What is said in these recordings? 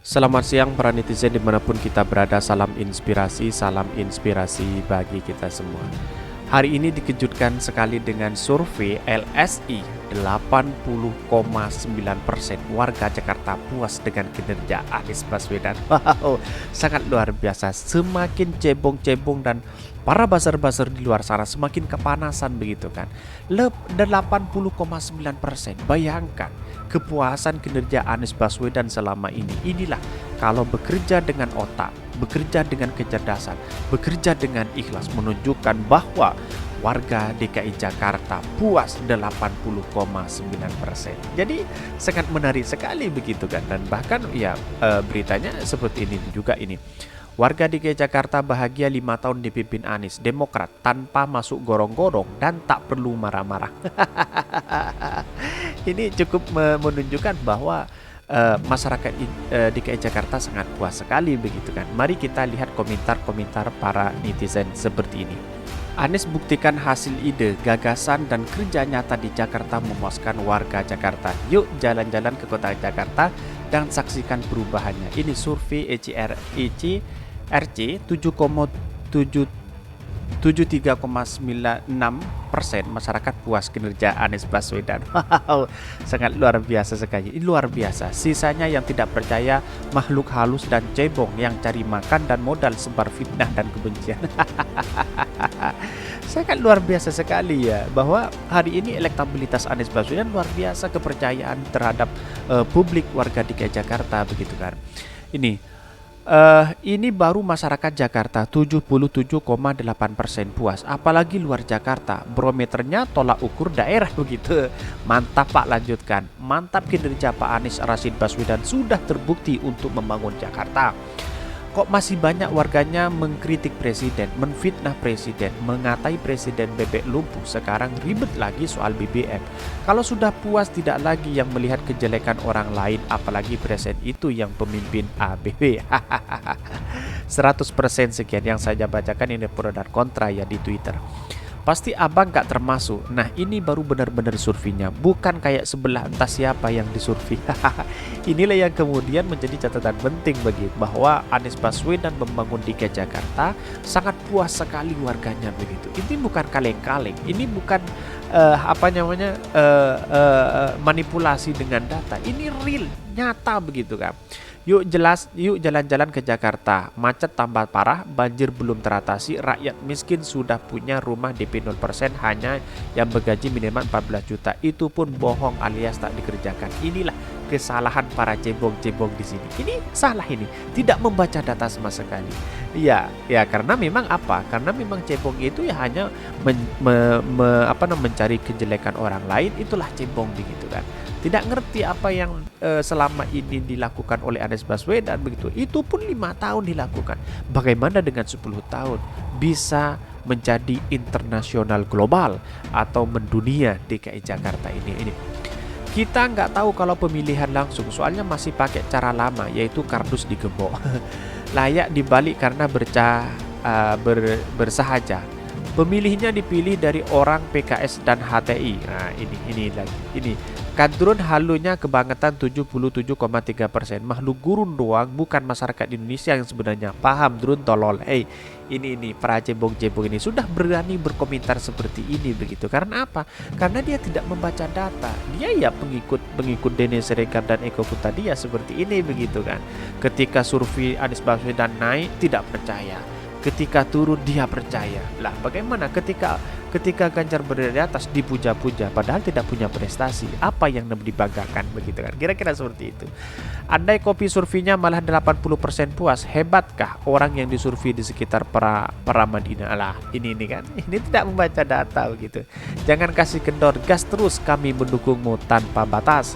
Selamat siang para netizen dimanapun kita berada, salam inspirasi bagi kita semua. Hari ini dikejutkan sekali dengan survei LSI, 80,9% warga Jakarta puas dengan kinerja Anies Baswedan. Wow, sangat luar biasa. Semakin cebong-cebong dan para buzzer-buzzer di luar sana semakin kepanasan begitu kan. 80,9%. Bayangkan kepuasan kinerja Anies Baswedan selama ini. Inilah kalau bekerja dengan otak, bekerja dengan kecerdasan, bekerja dengan ikhlas, menunjukkan bahwa warga DKI Jakarta puas 80,9%. Jadi sangat menarik sekali begitu kan. Dan bahkan ya beritanya seperti ini juga ini. Warga DKI Jakarta bahagia 5 tahun dipimpin Anies, Demokrat tanpa masuk gorong-gorong dan tak perlu marah-marah. Ini cukup menunjukkan bahwa masyarakat DKI Jakarta sangat puas sekali begitu kan. Mari kita lihat komentar-komentar para netizen seperti ini. Anies buktikan hasil ide, gagasan dan kerja nyata di Jakarta memuaskan warga Jakarta. Yuk jalan-jalan ke kota Jakarta dan saksikan perubahannya. Ini survei ECRC 73,96% masyarakat puas kinerja Anies Baswedan. Wow, sangat luar biasa sekali. Ini luar biasa. Sisanya yang tidak percaya, makhluk halus dan cebong yang cari makan dan modal sebar fitnah dan kebencian. Sangat luar biasa sekali ya, bahwa hari ini elektabilitas Anies Baswedan luar biasa, kepercayaan terhadap publik warga DKI Jakarta begitu kan. Ini baru masyarakat Jakarta 77,8% puas, apalagi luar Jakarta. Barometernya tolak ukur daerah begitu. Mantap Pak, lanjutkan. Mantap kinerja Pak Anies Rashid Baswedan sudah terbukti untuk membangun Jakarta. Kok masih banyak warganya mengkritik presiden, menfitnah presiden, mengatai presiden bebek lumpuh, sekarang ribet lagi soal BBM. Kalau sudah puas tidak lagi yang melihat kejelekan orang lain, apalagi presiden itu yang pemimpin ABW. 100% sekian yang saya bacakan, ini pro dan kontra ya di Twitter. Pasti abang gak termasuk. Nah ini baru benar-benar surveinya, bukan kayak sebelah entah siapa yang disurvei. Inilah yang kemudian menjadi catatan penting bagi bahwa Anies Baswedan membangun DKI Jakarta sangat puas sekali warganya begitu. Ini bukan kaleng-kaleng, ini bukan manipulasi dengan data. Ini real, nyata begitu kan. Yuk jalan-jalan ke Jakarta. Macet tambah parah, banjir belum teratasi, rakyat miskin sudah punya rumah DP 0%, hanya yang bergaji minimal 14 juta. Itu pun bohong alias tak dikerjakan. Inilah kesalahan para cebong-cebong di sini. Ini salah ini, tidak membaca data sama sekali. Ya karena memang apa? Karena memang cebong itu ya hanya mencari kejelekan orang lain, itulah cebong begitu kan. Tidak ngerti apa yang selama ini dilakukan oleh Anies Baswedan begitu. Itu pun 5 tahun dilakukan. Bagaimana dengan 10 tahun bisa menjadi internasional global atau mendunia DKI Jakarta ini. Kita nggak tahu kalau pemilihan langsung, soalnya masih pakai cara lama, yaitu kardus digembok. Layak dibalik karena bersahaja. Pemilihnya dipilih dari orang PKS dan HTI. Nah ini kadrun halunya kebangetan 77,3%. Makhluk gurun doang, bukan masyarakat Indonesia yang sebenarnya paham. Drun tolol. Ini para cebong-cebong ini sudah berani berkomentar seperti ini begitu. Karena apa? Karena dia tidak membaca data. Dia ya pengikut Denny Siregar dan Eko Kuntadi seperti ini begitu kan. Ketika survei Anies Baswedan naik tidak percaya. Ketika turun dia percaya. Lah bagaimana ketika Ganjar berada di atas dipuja-puja padahal tidak punya prestasi? Apa yang dibanggakan begitu kan? Kira-kira seperti itu. Andai kopi surveinya malah 80% puas, hebatkah orang yang disurvei di sekitar para Madinah? Lah ini kan. Ini tidak membaca data begitu. Jangan kasih kendor, gas terus, kami mendukungmu tanpa batas.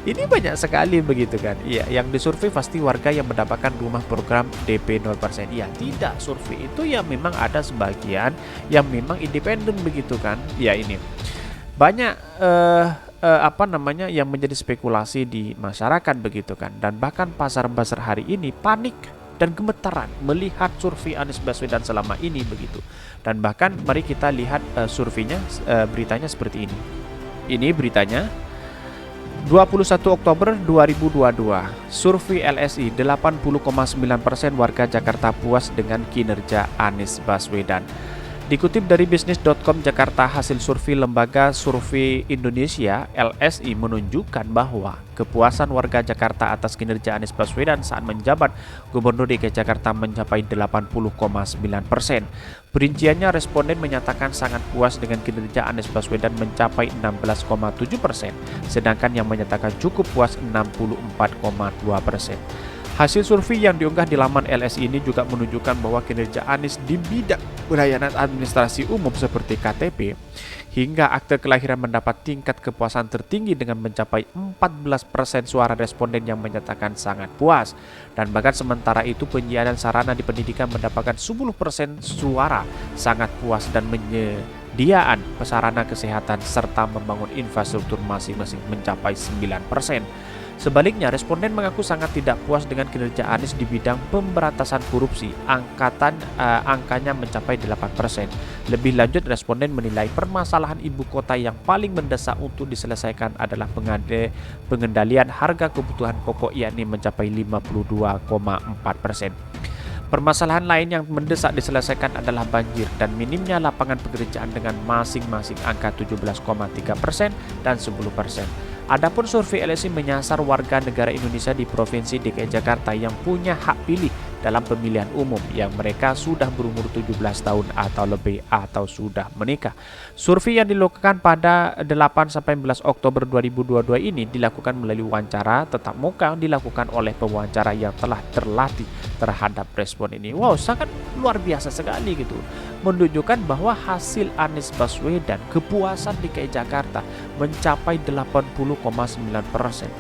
Ini banyak sekali begitu kan. Iya, yang disurvei pasti warga yang mendapatkan rumah program DP 0%. Iya, tidak, survei itu ya memang ada sebagian yang memang independen begitu kan. Ya ini banyak yang menjadi spekulasi di masyarakat begitu kan. Dan bahkan pasar hari ini panik dan gemetaran melihat survei Anies Baswedan selama ini begitu. Dan bahkan mari kita lihat surveinya, beritanya seperti ini. Ini beritanya. 21 Oktober 2022, survei LSI 80,9% warga Jakarta puas dengan kinerja Anies Baswedan. Dikutip dari bisnis.com Jakarta, hasil survei Lembaga Survei Indonesia LSI menunjukkan bahwa kepuasan warga Jakarta atas kinerja Anies Baswedan saat menjabat Gubernur DKI Jakarta mencapai 80,9%. Perinciannya, responden menyatakan sangat puas dengan kinerja Anies Baswedan mencapai 16,7%, sedangkan yang menyatakan cukup puas 64,2%. Hasil survei yang diunggah di laman LSI ini juga menunjukkan bahwa kinerja Anies di bidang pelayanan administrasi umum seperti KTP hingga akte kelahiran mendapat tingkat kepuasan tertinggi dengan mencapai 14% suara responden yang menyatakan sangat puas. Dan bahkan sementara itu penyiaran sarana di pendidikan mendapatkan 10% suara sangat puas dan penyediaan sarana kesehatan serta membangun infrastruktur masing-masing mencapai 9%. Sebaliknya, responden mengaku sangat tidak puas dengan kinerja Anies di bidang pemberantasan korupsi. Angkanya mencapai 8%. Lebih lanjut, responden menilai permasalahan ibu kota yang paling mendesak untuk diselesaikan adalah pengendalian harga kebutuhan pokok, yakni mencapai 52,4%. Permasalahan lain yang mendesak diselesaikan adalah banjir dan minimnya lapangan pekerjaan dengan masing-masing angka 17,3% dan 10%. Adapun survei LSI menyasar warga negara Indonesia di Provinsi DKI Jakarta yang punya hak pilih dalam pemilihan umum yang mereka sudah berumur 17 tahun atau lebih atau sudah menikah. Survei yang dilakukan pada 8-11 Oktober 2022 ini dilakukan melalui wawancara tatap muka dilakukan oleh pewawancara yang telah terlatih terhadap respon ini. Wow, sangat luar biasa sekali gitu. Menunjukkan bahwa hasil Anies Baswedan kepuasan DKI Jakarta mencapai 80,9%.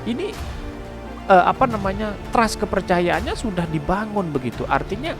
Ini trust kepercayaannya sudah dibangun begitu. Artinya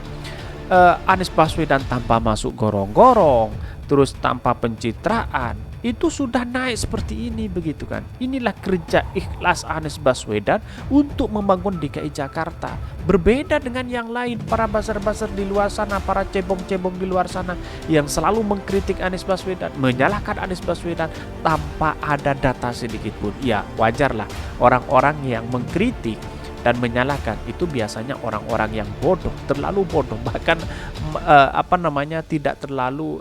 Anies Baswedan tanpa masuk gorong-gorong, terus tanpa pencitraan, itu sudah naik seperti ini begitu kan. Inilah kerja ikhlas Anies Baswedan untuk membangun DKI Jakarta. Berbeda dengan yang lain, para buzzer-buzzer di luar sana, para cebong-cebong di luar sana yang selalu mengkritik Anies Baswedan, menyalahkan Anies Baswedan tanpa ada data sedikit pun. Ya, wajarlah orang-orang yang mengkritik dan menyalahkan itu biasanya orang-orang yang bodoh, terlalu bodoh, bahkan tidak terlalu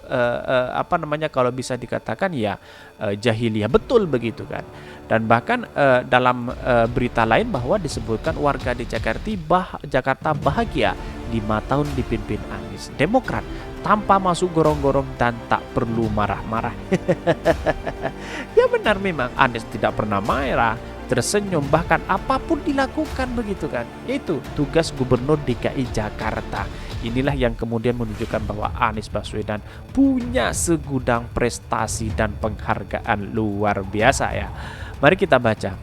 kalau bisa dikatakan ya jahiliyah, betul begitu kan. Dan bahkan dalam berita lain bahwa disebutkan warga di Jakarta bahagia 5 tahun dipimpin Anies Demokrat tanpa masuk gorong-gorong dan tak perlu marah-marah. Ya benar, memang Anies tidak pernah marah, tersenyum, bahkan apapun dilakukan begitu kan. Itu tugas Gubernur DKI Jakarta. Inilah yang kemudian menunjukkan bahwa Anies Baswedan punya segudang prestasi dan penghargaan luar biasa ya. Mari kita baca.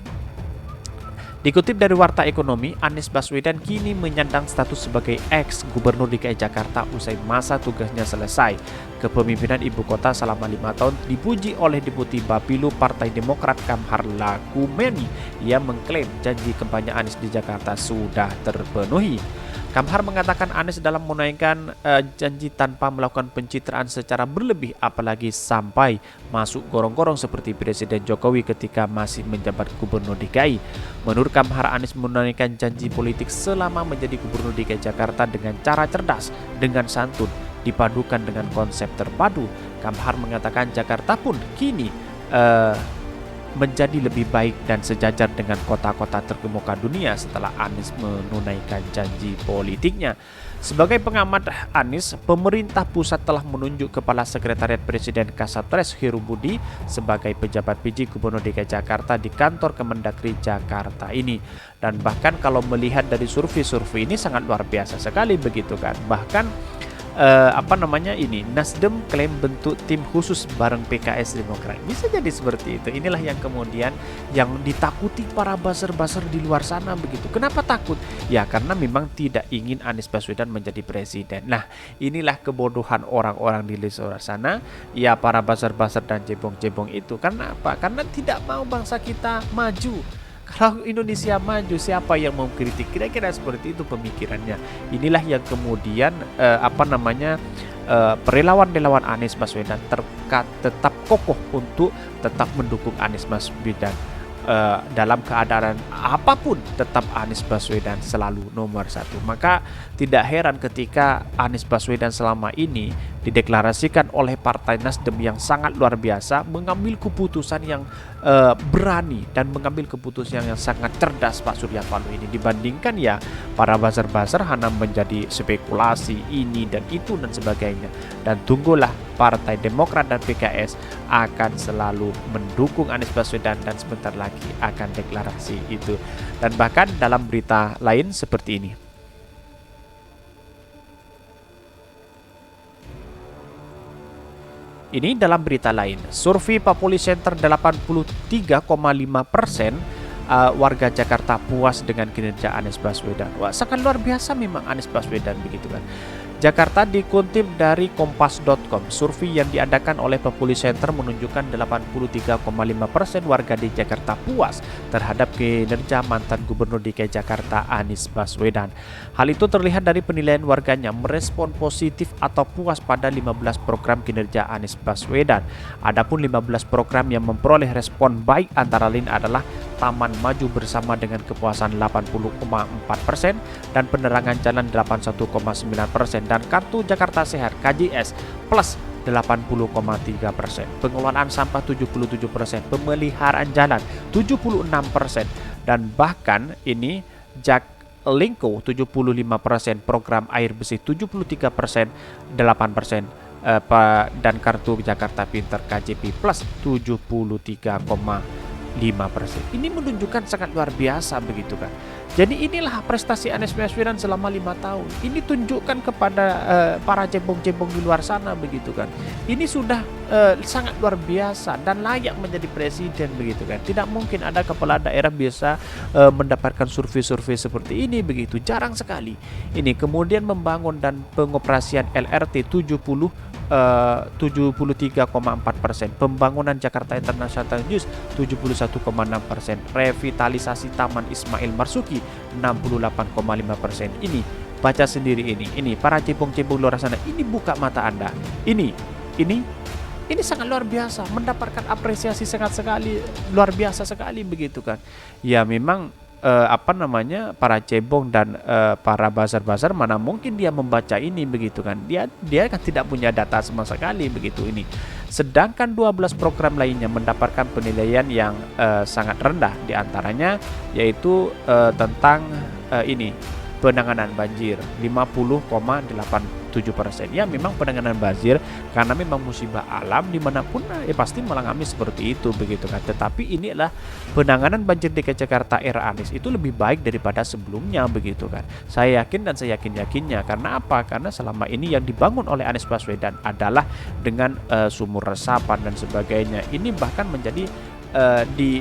Dikutip dari Warta Ekonomi, Anies Baswedan kini menyandang status sebagai ex-gubernur DKI Jakarta usai masa tugasnya selesai. Kepemimpinan ibu kota selama 5 tahun dipuji oleh Deputi Bapilu Partai Demokrat Kamhar Lakumeni yang mengklaim janji kampanye Anies di Jakarta sudah terpenuhi. Kamhar mengatakan Anies dalam menunaikan janji tanpa melakukan pencitraan secara berlebih, apalagi sampai masuk gorong-gorong seperti Presiden Jokowi ketika masih menjabat Gubernur DKI. Menurut Kamhar, Anies menunaikan janji politik selama menjadi Gubernur DKI Jakarta dengan cara cerdas, dengan santun, dipadukan dengan konsep terpadu. Kamhar mengatakan Jakarta pun kini menjadi lebih baik dan sejajar dengan kota-kota terkemuka dunia setelah Anies menunaikan janji politiknya. Sebagai pengamat Anies, pemerintah pusat telah menunjuk Kepala Sekretariat Presiden Kasatgas Heru Budi sebagai pejabat PJ Gubernur DKI Jakarta di kantor Kemendagri Jakarta ini. Dan bahkan kalau melihat dari survei-survei ini sangat luar biasa sekali begitu kan. Bahkan Nasdem klaim bentuk tim khusus bareng PKS Demokrat. Bisa jadi seperti itu. Inilah yang kemudian yang ditakuti para buzzer-buzzer di luar sana begitu. Kenapa takut? Ya karena memang tidak ingin Anies Baswedan menjadi presiden. Nah, inilah kebodohan orang-orang di luar sana. Ya para buzzer-buzzer dan cebong-cebong itu. Karena apa? Karena tidak mau bangsa kita maju. Kalau Indonesia maju, siapa yang mau kritik? Kira-kira seperti itu pemikirannya. Inilah yang kemudian relawan-relawan Anies Baswedan tetap kokoh untuk tetap mendukung Anies Baswedan. dalam keadaan apapun tetap Anies Baswedan selalu nomor satu. Maka tidak heran ketika Anies Baswedan selama ini dideklarasikan oleh Partai Nasdem yang sangat luar biasa, mengambil keputusan yang berani dan mengambil keputusan yang sangat cerdas Pak Surya Paloh ini, dibandingkan ya para buzzer-buzzer hanya menjadi spekulasi ini dan itu dan sebagainya. Dan tunggulah Partai Demokrat dan PKS akan selalu mendukung Anies Baswedan dan sebentar lagi akan deklarasi itu. Dan bahkan dalam berita lain seperti ini. Ini dalam berita lain, survei Populi Center 83,5% warga Jakarta puas dengan kinerja Anies Baswedan. Wah, sangat luar biasa memang Anies Baswedan begitu kan. Jakarta dikutip dari kompas.com, survei yang diadakan oleh Populi Center menunjukkan 83,5% warga di Jakarta puas terhadap kinerja mantan Gubernur DKI Jakarta Anies Baswedan. Hal itu terlihat dari penilaian warganya merespon positif atau puas pada 15 program kinerja Anies Baswedan. Adapun 15 program yang memperoleh respon baik antara lain adalah Taman Maju Bersama dengan kepuasan 80,4% dan penerangan jalan 81,9%. Dan Kartu Jakarta Sehat KJS Plus 80,3%, pengelolaan sampah 77%, pemeliharaan jalan 76%, dan bahkan ini Jaklingko 75%, program air bersih 73%, 8%, dan Kartu Jakarta Pintar KJP Plus 73,5%. Ini menunjukkan sangat luar biasa begitu kan. Jadi inilah prestasi Anies Baswedan selama 5 tahun. Ini tunjukkan kepada para cebong-cebong di luar sana begitu kan. Ini sudah sangat luar biasa dan layak menjadi presiden begitu kan. Tidak mungkin ada kepala daerah bisa mendapatkan survei-survei seperti ini begitu. Jarang sekali. Ini kemudian membangun dan pengoperasian LRT 73,4%, pembangunan Jakarta International News 71,6%, revitalisasi Taman Ismail Marzuki 68,5%. Ini baca sendiri ini para cebong-cebong luar sana, ini buka mata Anda. Ini sangat luar biasa, mendapatkan apresiasi sangat sekali luar biasa sekali begitu kan. Ya memang para cebong dan para buzzer-buzzer mana mungkin dia membaca ini begitu kan. Dia kan tidak punya data sama sekali begitu ini. Sedangkan 12 program lainnya mendapatkan penilaian yang sangat rendah, diantaranya yaitu tentang penanganan banjir 50,87%. Ya memang penanganan banjir karena memang musibah alam dimanapun pasti mengalami seperti itu begitu kan. Tetapi inilah penanganan banjir DKI Jakarta era Anies itu lebih baik daripada sebelumnya begitu kan. Saya yakin dan saya yakinnya karena apa? Karena selama ini yang dibangun oleh Anies Baswedan adalah dengan sumur resapan dan sebagainya. Ini bahkan menjadi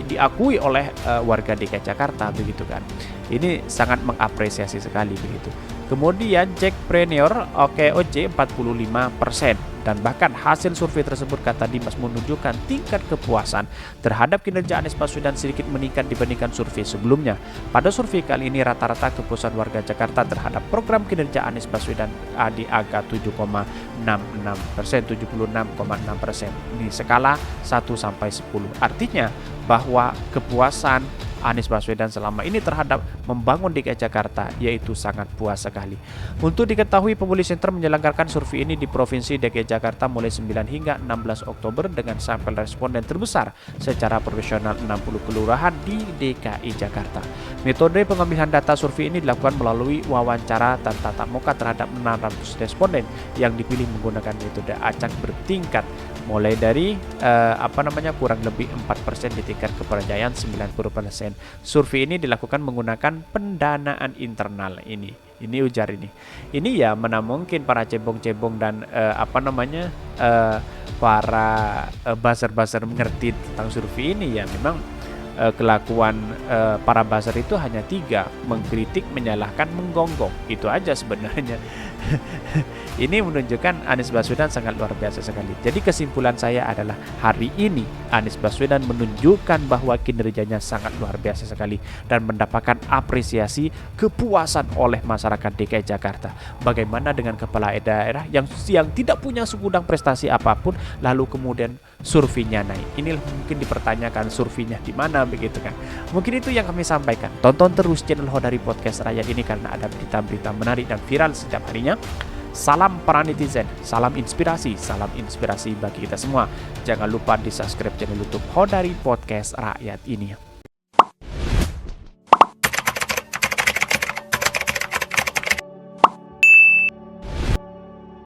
diakui oleh warga DKI Jakarta begitu kan. Ini sangat mengapresiasi sekali begitu. Kemudian Jackpreneur OKOJ 45%, dan bahkan hasil survei tersebut kata Dimas menunjukkan tingkat kepuasan terhadap kinerja Anies Baswedan sedikit meningkat dibandingkan survei sebelumnya. Pada survei kali ini rata-rata kepuasan warga Jakarta terhadap program kinerja Anies Baswedan di angka 76,6%. Ini skala 1 sampai 10. Artinya bahwa kepuasan Anies Baswedan selama ini terhadap membangun DKI Jakarta yaitu sangat puas sekali. Untuk diketahui, Populi Center menyelenggarakan survei ini di Provinsi DKI Jakarta mulai 9 hingga 16 Oktober dengan sampel responden terbesar secara profesional 60 kelurahan di DKI Jakarta. Metode pengambilan data survei ini dilakukan melalui wawancara dan tatap muka terhadap 600 responden yang dipilih menggunakan metode acak bertingkat mulai dari kurang lebih 4% di tingkat kepercayaan 90%. Survei ini dilakukan menggunakan pendanaan internal ini ujar ini ya mana mungkin para cebong-cebong dan para buzzer-buzzer mengerti tentang survei ini. Ya memang kelakuan para buzzer itu hanya 3, mengkritik, menyalahkan, menggonggong, itu aja sebenarnya. Ini menunjukkan Anies Baswedan sangat luar biasa sekali. Jadi kesimpulan saya adalah hari ini Anies Baswedan menunjukkan bahwa kinerjanya sangat luar biasa sekali dan mendapatkan apresiasi kepuasan oleh masyarakat DKI Jakarta. Bagaimana dengan kepala daerah yang tidak punya segudang prestasi apapun lalu kemudian surveinya naik. Ini mungkin dipertanyakan surveinya di mana begitu kan. Mungkin itu yang kami sampaikan. Tonton terus channel Hodari Podcast Rakyat ini karena ada berita-berita menarik dan viral setiap harinya. Salam para netizen, salam inspirasi bagi kita semua. Jangan lupa di subscribe channel YouTube Hodari Podcast Rakyat ini.